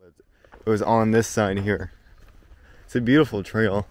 It was on this side here. It's a beautiful trail.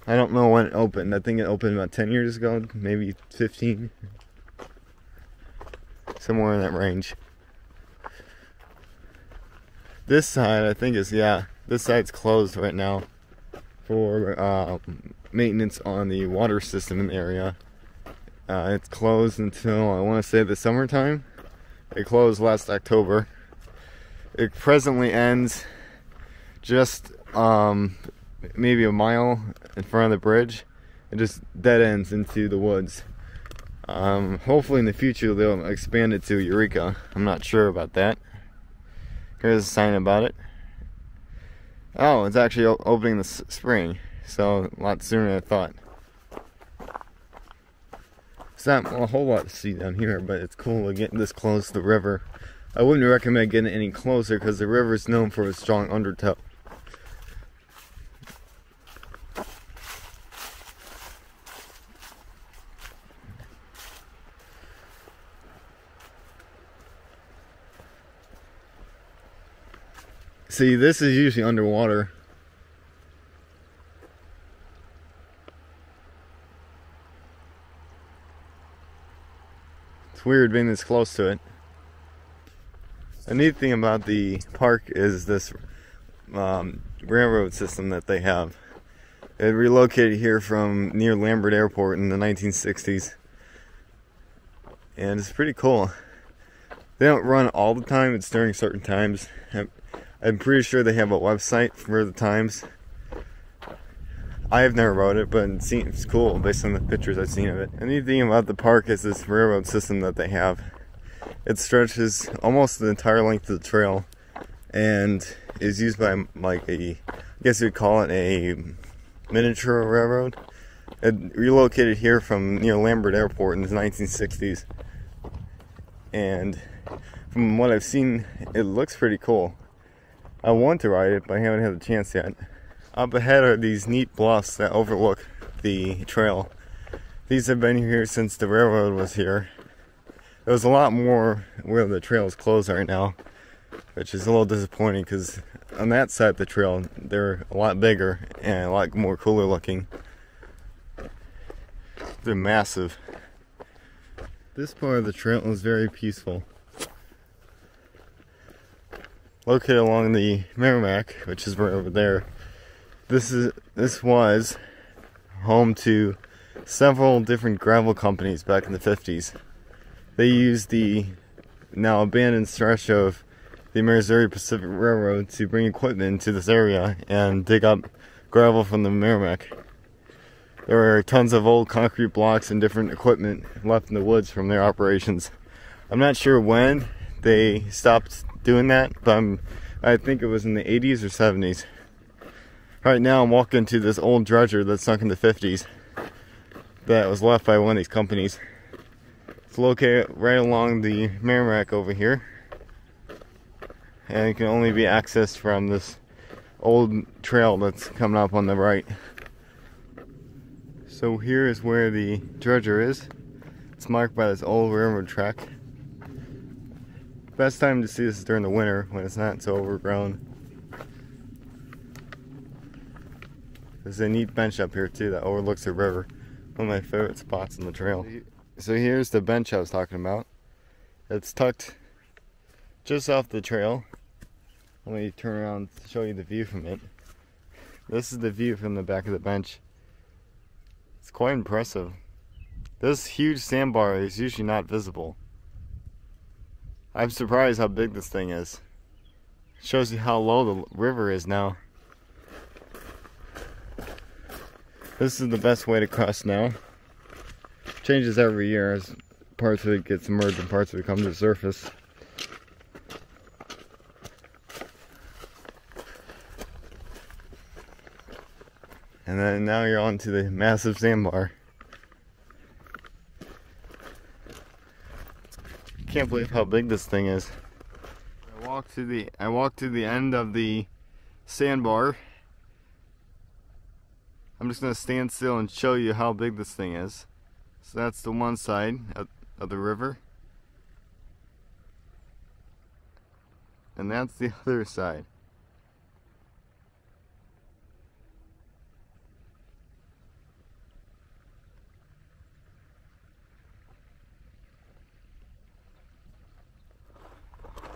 I don't know when it opened. I think it opened about 10 years ago, maybe 15. Somewhere in that range. This side, I think this side's closed right now for maintenance on the water system in the area. It's closed until, I want to say, the summertime. It closed last October. It presently ends just maybe a mile in front of the bridge. It just dead ends into the woods. Hopefully in the future they'll expand it to Eureka. I'm not sure about that. Here's a sign about it. Oh, it's actually opening this spring, so a lot sooner than I thought. It's not a whole lot to see down here, but it's cool to get this close to the river. I wouldn't recommend getting any closer because the river is known for a strong undertow. See, this is usually underwater. It's weird being this close to it. The neat thing about the park is this railroad system that they have. It relocated here from near Lambert Airport in the 1960s. And it's pretty cool. They don't run all the time, it's during certain times. I'm pretty sure they have a website for the times. I have never rode it, but it seems cool based on the pictures I've seen of it. The neat thing about the park is this railroad system that they have. It stretches almost the entire length of the trail and is used by like I guess you'd call it a miniature railroad. It relocated here from near Lambert Airport in the 1960s. And from what I've seen, it looks pretty cool. I want to ride it, but I haven't had the chance yet. Up ahead are these neat bluffs that overlook the trail. These have been here since the railroad was here. There's a lot more where the trail is closed right now, which is a little disappointing because on that side of the trail, they're a lot bigger and a lot more cooler looking. They're massive. This part of the trail is very peaceful. Located along the Merrimack, which is right over there. This was home to several different gravel companies back in the 50s. They used the now abandoned stretch of the Missouri Pacific Railroad to bring equipment into this area and dig up gravel from the Merrimack. There were tons of old concrete blocks and different equipment left in the woods from their operations. I'm not sure when they stopped doing that, but I think it was in the 80s or 70s. Right now I'm walking to this old dredger that's sunk in the 50s that was left by one of these companies. It's located right along the Merrimack over here, and it can only be accessed from this old trail that's coming up on the right. So here is where the dredger is. It's marked by this old railroad track. Best time to see this is during the winter when it's not so overgrown. There's a neat bench up here too that overlooks the river. One of my favorite spots on the trail. So here's the bench I was talking about. It's tucked just off the trail. Let me turn around to show you the view from it. This is the view from the back of the bench. It's quite impressive. This huge sandbar is usually not visible. I'm surprised how big this thing is. It shows you how low the river is now. This is the best way to cross now. Changes every year as parts of it get submerged and parts of it come to the surface. And then now you're on to the massive sandbar. Can't believe how big this thing is. I walked to the end of the sandbar. I'm just gonna stand still and show you how big this thing is. So that's the one side of the river. and that's the other side.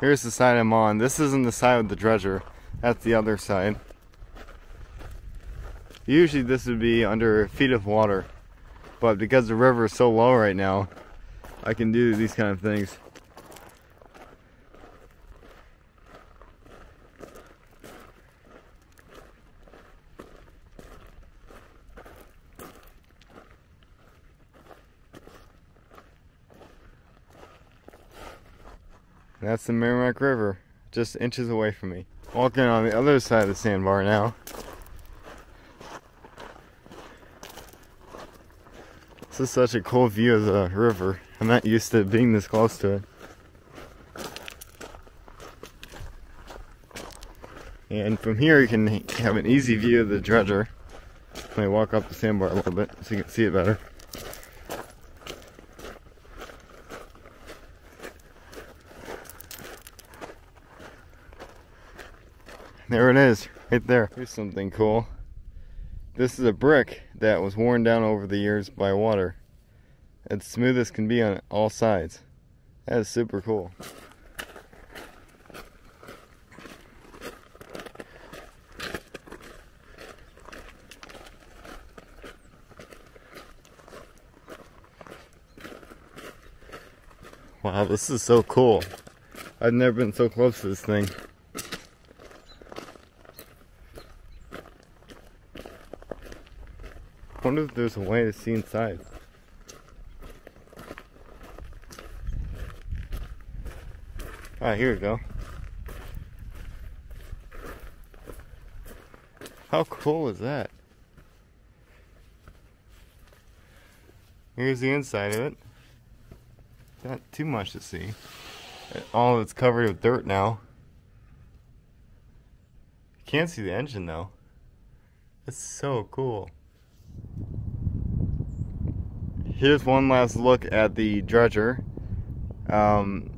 Here's the side I'm on. This isn't the side with the dredger. That's the other side. Usually this would be under feet of water, but because the river is so low right now, I can do these kind of things. That's the Merrimack River, just inches away from me. Walking on the other side of the sandbar now. This is such a cool view of the river. I'm not used to being this close to it. And from here you can have an easy view of the dredger. Let me walk up the sandbar a little bit so you can see it better. There it is, right there. Here's something cool. This is a brick that was worn down over the years by water. It's smooth as can be on all sides. That is super cool. Wow, this is so cool. I've never been so close to this thing. I wonder if there's a way to see inside. Ah, here we go. How cool is that? Here's the inside of it. Not too much to see. All of it's covered with dirt now. You can't see the engine though. It's so cool. Here's one last look at the dredger. From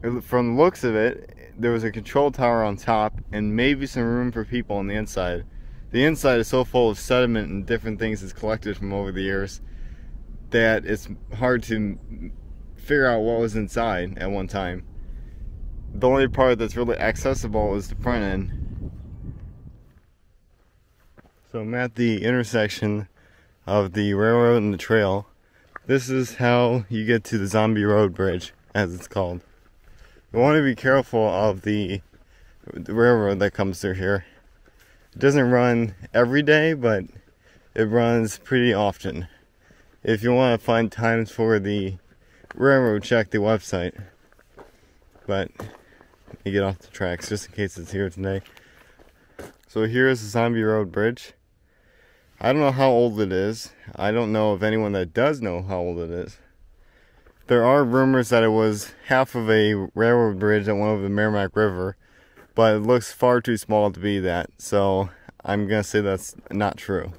the looks of it, there was a control tower on top and maybe some room for people on the inside. The inside is so full of sediment and different things that's collected from over the years that it's hard to figure out what was inside at one time. The only part that's really accessible is the front end. So I'm at the intersection of the railroad and the trail. This is how you get to the Zombie Road Bridge, as it's called. You want to be careful of the railroad that comes through here. It doesn't run every day, but it runs pretty often. If you want to find times for the railroad, check the website. But let me get off the tracks just in case it's here today. So here's the Zombie Road Bridge. I don't know how old it is. I don't know of anyone that does know how old it is. There are rumors that it was half of a railroad bridge that went over the Merrimack River, but it looks far too small to be that, so I'm gonna say that's not true.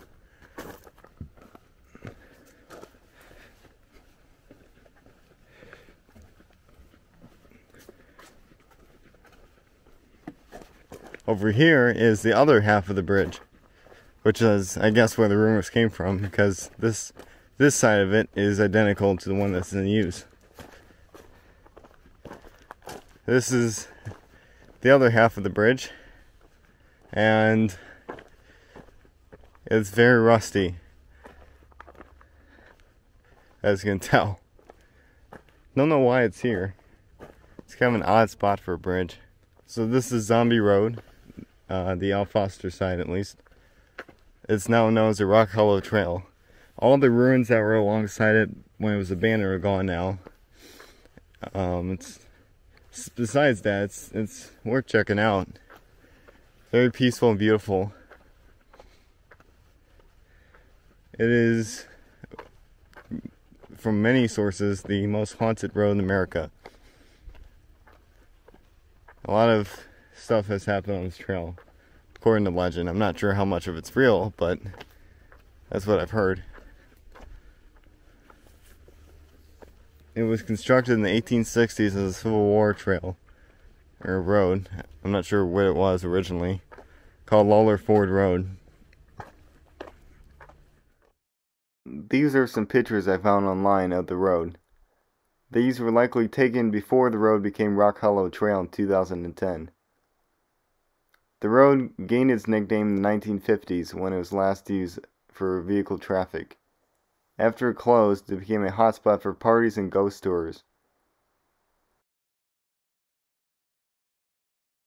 Over here is the other half of the bridge, which is, I guess, where the rumors came from, because this side of it is identical to the one that's in use. This is the other half of the bridge, and it's very rusty, as you can tell. Don't know why it's here. It's kind of an odd spot for a bridge. So this is Zombie Road, the Al Foster side at least. It's now known as the Rock Hollow Trail. All the ruins that were alongside it when it was abandoned are gone now. Besides that, it's worth checking out. Very peaceful and beautiful. It is, from many sources, the most haunted road in America. A lot of stuff has happened on this trail, according to legend. I'm not sure how much of it's real, but that's what I've heard. It was constructed in the 1860s as a Civil War trail, or road. I'm not sure what it was originally. Called Lawler Ford Road. These are some pictures I found online of the road. These were likely taken before the road became Rock Hollow Trail in 2010. The road gained its nickname in the 1950s when it was last used for vehicle traffic. After it closed, it became a hotspot for parties and ghost tours.